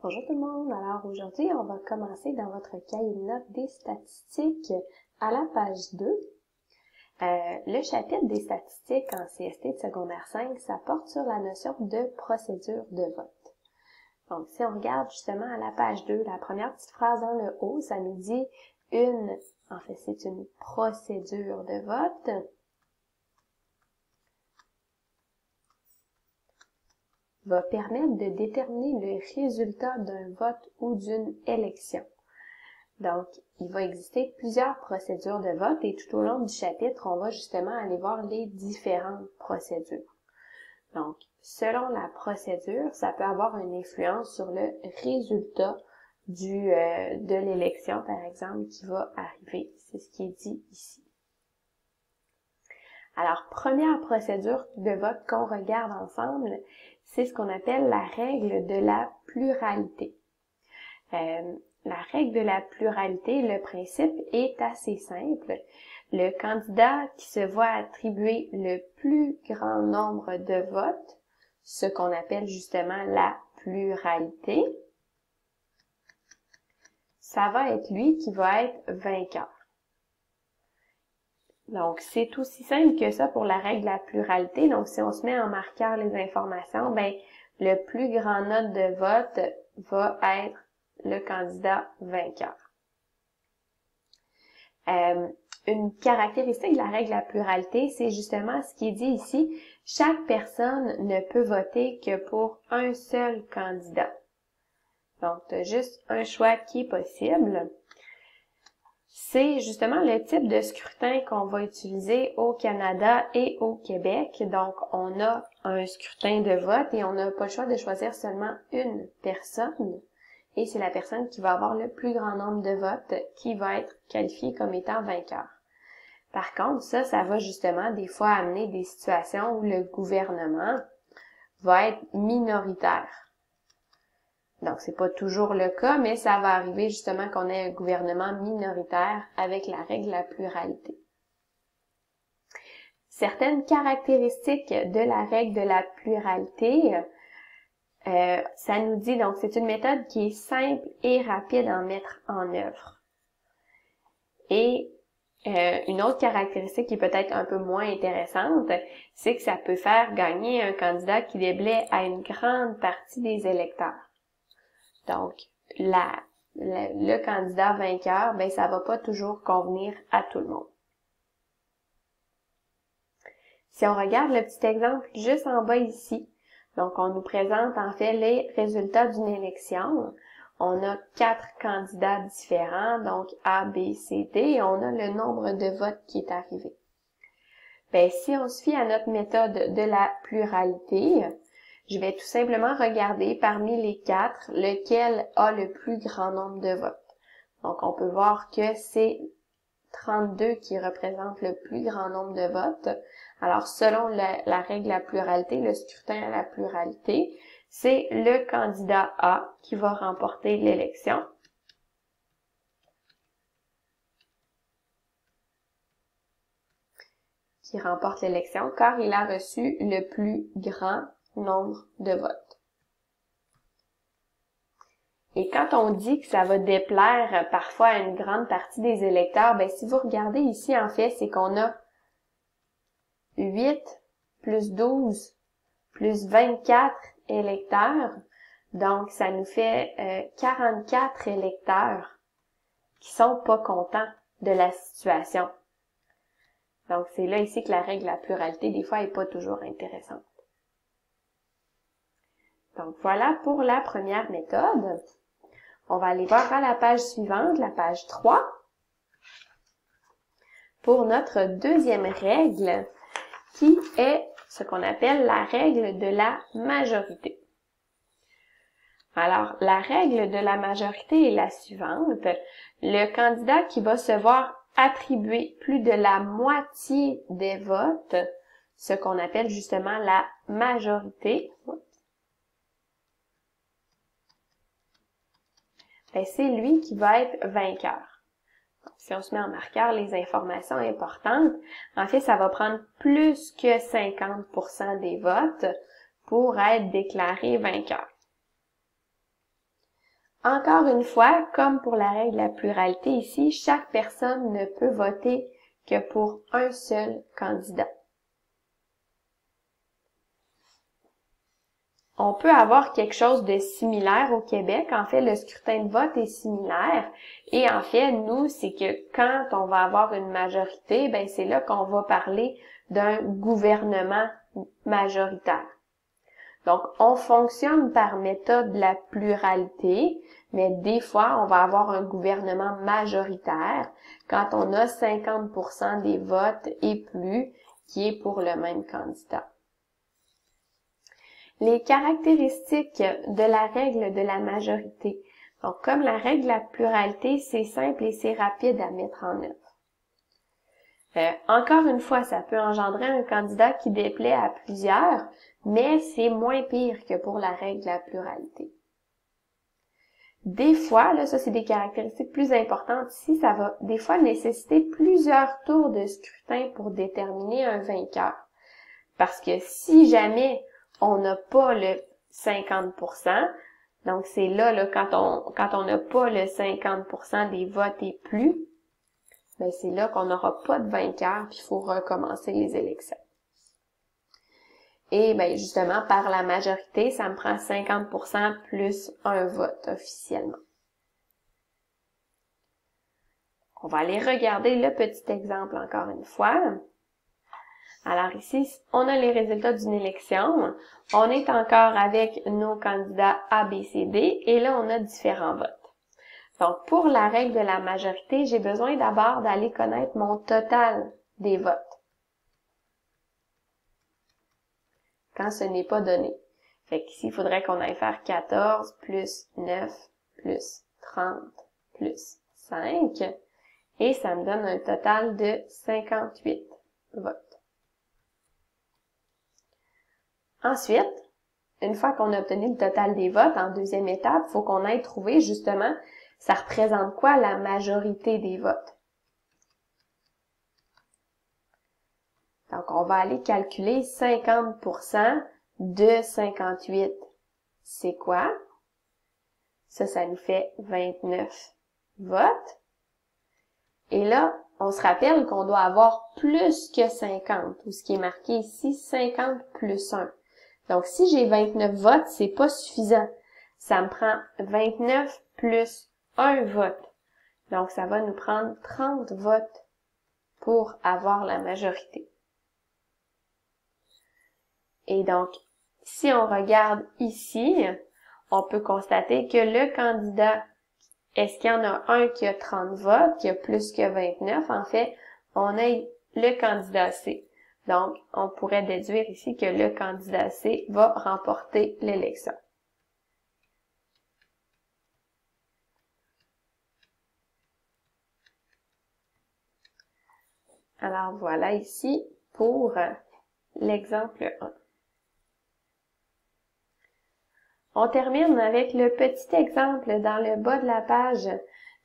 Bonjour tout le monde, alors aujourd'hui on va commencer dans votre cahier de notes des statistiques à la page 2. Le chapitre des statistiques en CST de secondaire 5, ça porte sur la notion de procédure de vote. Donc si on regarde justement à la page 2, la première petite phrase dans le haut, ça nous dit c'est une procédure de vote. Va permettre de déterminer le résultat d'un vote ou d'une élection. Donc, il va exister plusieurs procédures de vote et tout au long du chapitre, on va justement aller voir les différentes procédures. Donc, selon la procédure, ça peut avoir une influence sur le résultat de l'élection, par exemple, qui va arriver. C'est ce qui est dit ici. Alors, première procédure de vote qu'on regarde ensemble, c'est ce qu'on appelle la règle de la pluralité. La règle de la pluralité, le principe est assez simple. Le candidat qui se voit attribuer le plus grand nombre de votes, ce qu'on appelle justement la pluralité, ça va être lui qui va être vainqueur. Donc, c'est aussi simple que ça pour la règle de la pluralité. Donc, si on se met en marqueur les informations, le plus grand nombre de votes va être le candidat vainqueur. Une caractéristique de la règle de la pluralité, c'est justement ce qui est dit ici. Chaque personne ne peut voter que pour un seul candidat. Donc, tu as juste un choix qui est possible. C'est justement le type de scrutin qu'on va utiliser au Canada et au Québec. Donc, on a un scrutin de vote et on n'a pas le choix de choisir seulement une personne. Et c'est la personne qui va avoir le plus grand nombre de votes qui va être qualifiée comme étant vainqueur. Par contre, ça va justement des fois amener des situations où le gouvernement va être minoritaire. Donc, c'est pas toujours le cas, mais ça va arriver justement qu'on ait un gouvernement minoritaire avec la règle de la pluralité. Certaines caractéristiques de la règle de la pluralité, ça nous dit, donc, c'est une méthode qui est simple et rapide à mettre en œuvre. Et une autre caractéristique qui est peut-être un peu moins intéressante, c'est que ça peut faire gagner un candidat qui déplaît à une grande partie des électeurs. Donc, le candidat vainqueur, ça va pas toujours convenir à tout le monde. Si on regarde le petit exemple juste en bas ici, donc on nous présente en fait les résultats d'une élection. On a 4 candidats différents, donc A, B, C, D, et on a le nombre de votes qui est arrivé. Si on se fie à notre méthode de la pluralité, je vais tout simplement regarder parmi les 4 lequel a le plus grand nombre de votes. Donc, on peut voir que c'est 32 qui représente le plus grand nombre de votes. Alors, selon la règle de la pluralité, le scrutin à la pluralité, c'est le candidat A qui va remporter l'élection. Qui remporte l'élection car il a reçu le plus grand nombre de votes. Et quand on dit que ça va déplaire parfois à une grande partie des électeurs, si vous regardez ici, en fait, c'est qu'on a 8 plus 12 plus 24 électeurs. Donc, ça nous fait 44 électeurs qui sont pas contents de la situation. Donc, c'est là ici que la règle de la pluralité, des fois, est pas toujours intéressante. Donc, voilà pour la première méthode. On va aller voir à la page suivante, la page 3, pour notre deuxième règle, qui est ce qu'on appelle la règle de la majorité. Alors, la règle de la majorité est la suivante. Le candidat qui va se voir attribuer plus de la moitié des votes, ce qu'on appelle justement la majorité, c'est lui qui va être vainqueur. Donc, si on se met en marqueur les informations importantes, en fait, ça va prendre plus que 50% des votes pour être déclaré vainqueur. Encore une fois, comme pour la règle de la pluralité ici, chaque personne ne peut voter que pour un seul candidat. On peut avoir quelque chose de similaire au Québec. En fait, le scrutin de vote est similaire. Et en fait, nous, c'est que quand on va avoir une majorité, ben c'est là qu'on va parler d'un gouvernement majoritaire. Donc, on fonctionne par méthode de la pluralité, mais des fois, on va avoir un gouvernement majoritaire quand on a 50% des votes et plus qui est pour le même candidat. Les caractéristiques de la règle de la majorité. Donc, comme la règle de la pluralité, c'est simple et c'est rapide à mettre en œuvre. Encore une fois, ça peut engendrer un candidat qui déplaît à plusieurs, mais c'est moins pire que pour la règle de la pluralité. Des fois, là, ça c'est des caractéristiques plus importantes ici, ça va des fois nécessiter plusieurs tours de scrutin pour déterminer un vainqueur. Parce que si jamais on n'a pas le 50%, donc c'est là, quand on n'a pas le 50% des votes et plus, ben c'est là qu'on n'aura pas de vainqueur, puis il faut recommencer les élections. Et ben justement, par la majorité, ça me prend 50% plus un vote officiellement. On va aller regarder le petit exemple encore une fois. Alors ici, on a les résultats d'une élection. On est encore avec nos candidats A, B, C, D, et là, on a différents votes. Donc, pour la règle de la majorité, j'ai besoin d'abord d'aller connaître mon total des votes. Quand ce n'est pas donné. Fait qu'ici, il faudrait qu'on aille faire 14 plus 9 plus 30 plus 5. Et ça me donne un total de 58 votes. Ensuite, une fois qu'on a obtenu le total des votes, en deuxième étape, il faut qu'on aille trouver justement, ça représente quoi la majorité des votes. Donc, on va aller calculer 50% de 58. C'est quoi? Ça nous fait 29 votes. Et là, on se rappelle qu'on doit avoir plus que 50, ou ce qui est marqué ici, 50 plus 1. Donc, si j'ai 29 votes, c'est pas suffisant. Ça me prend 29 plus 1 vote. Donc, ça va nous prendre 30 votes pour avoir la majorité. Et donc, si on regarde ici, on peut constater que le candidat, est-ce qu'il y en a un qui a 30 votes, qui a plus que 29? En fait, on a le candidat C. Donc, on pourrait déduire ici que le candidat C va remporter l'élection. Alors, voilà ici pour l'exemple 1. On termine avec le petit exemple dans le bas de la page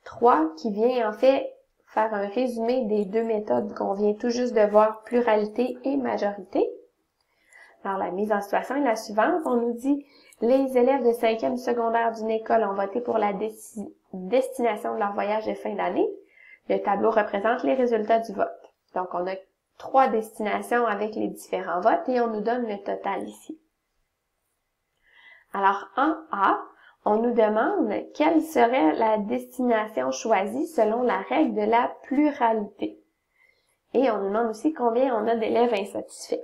3 qui vient en fait faire un résumé des deux méthodes qu'on vient tout juste de voir, pluralité et majorité. Alors, la mise en situation est la suivante. On nous dit les élèves de 5e secondaire d'une école ont voté pour la destination de leur voyage de fin d'année. Le tableau représente les résultats du vote. Donc, on a 3 destinations avec les différents votes et on nous donne le total ici. Alors, en A, on nous demande quelle serait la destination choisie selon la règle de la pluralité. Et on nous demande aussi combien on a d'élèves insatisfaits.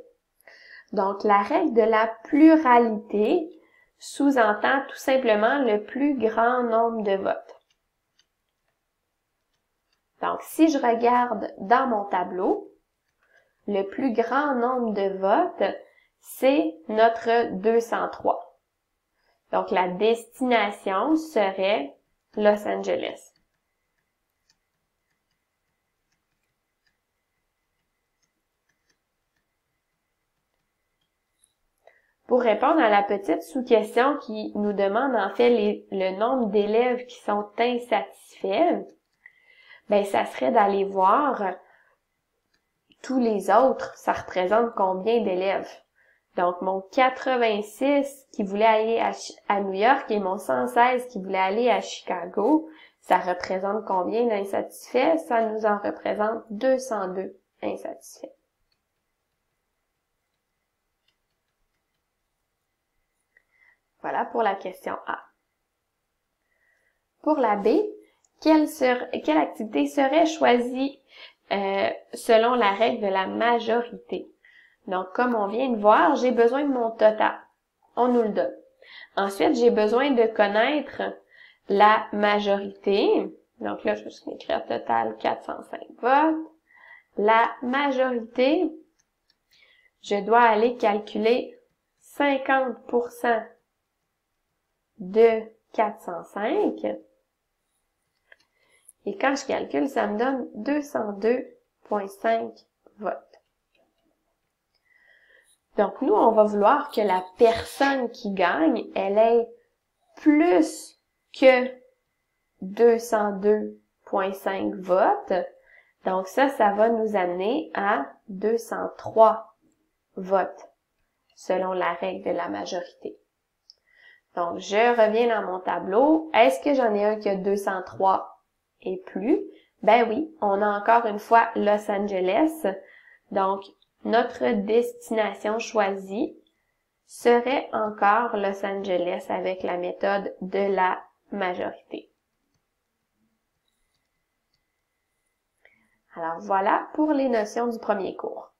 Donc, la règle de la pluralité sous-entend tout simplement le plus grand nombre de votes. Donc, si je regarde dans mon tableau, le plus grand nombre de votes, c'est notre 203. Donc, la destination serait Los Angeles. Pour répondre à la petite sous-question qui nous demande en fait le nombre d'élèves qui sont insatisfaits, ben ça serait d'aller voir tous les autres, ça représente combien d'élèves. Donc, mon 86 qui voulait aller à New York et mon 116 qui voulait aller à Chicago, ça représente combien d'insatisfaits? Ça nous en représente 202 insatisfaits. Voilà pour la question A. Pour la B, quelle activité serait choisie selon la règle de la majorité? Donc, comme on vient de voir, j'ai besoin de mon total. On nous le donne. Ensuite, j'ai besoin de connaître la majorité. Donc là, je vais juste écrire total 405 votes. La majorité, je dois aller calculer 50% de 405. Et quand je calcule, ça me donne 202,5 votes. Donc, nous, on va vouloir que la personne qui gagne, elle ait plus que 202,5 votes. Donc, ça va nous amener à 203 votes, selon la règle de la majorité. Donc, je reviens dans mon tableau. Est-ce que j'en ai un qui a 203 et plus? Ben oui, on a encore une fois Los Angeles. Donc, notre destination choisie serait encore Los Angeles avec la méthode de la majorité. Alors voilà pour les notions du premier cours.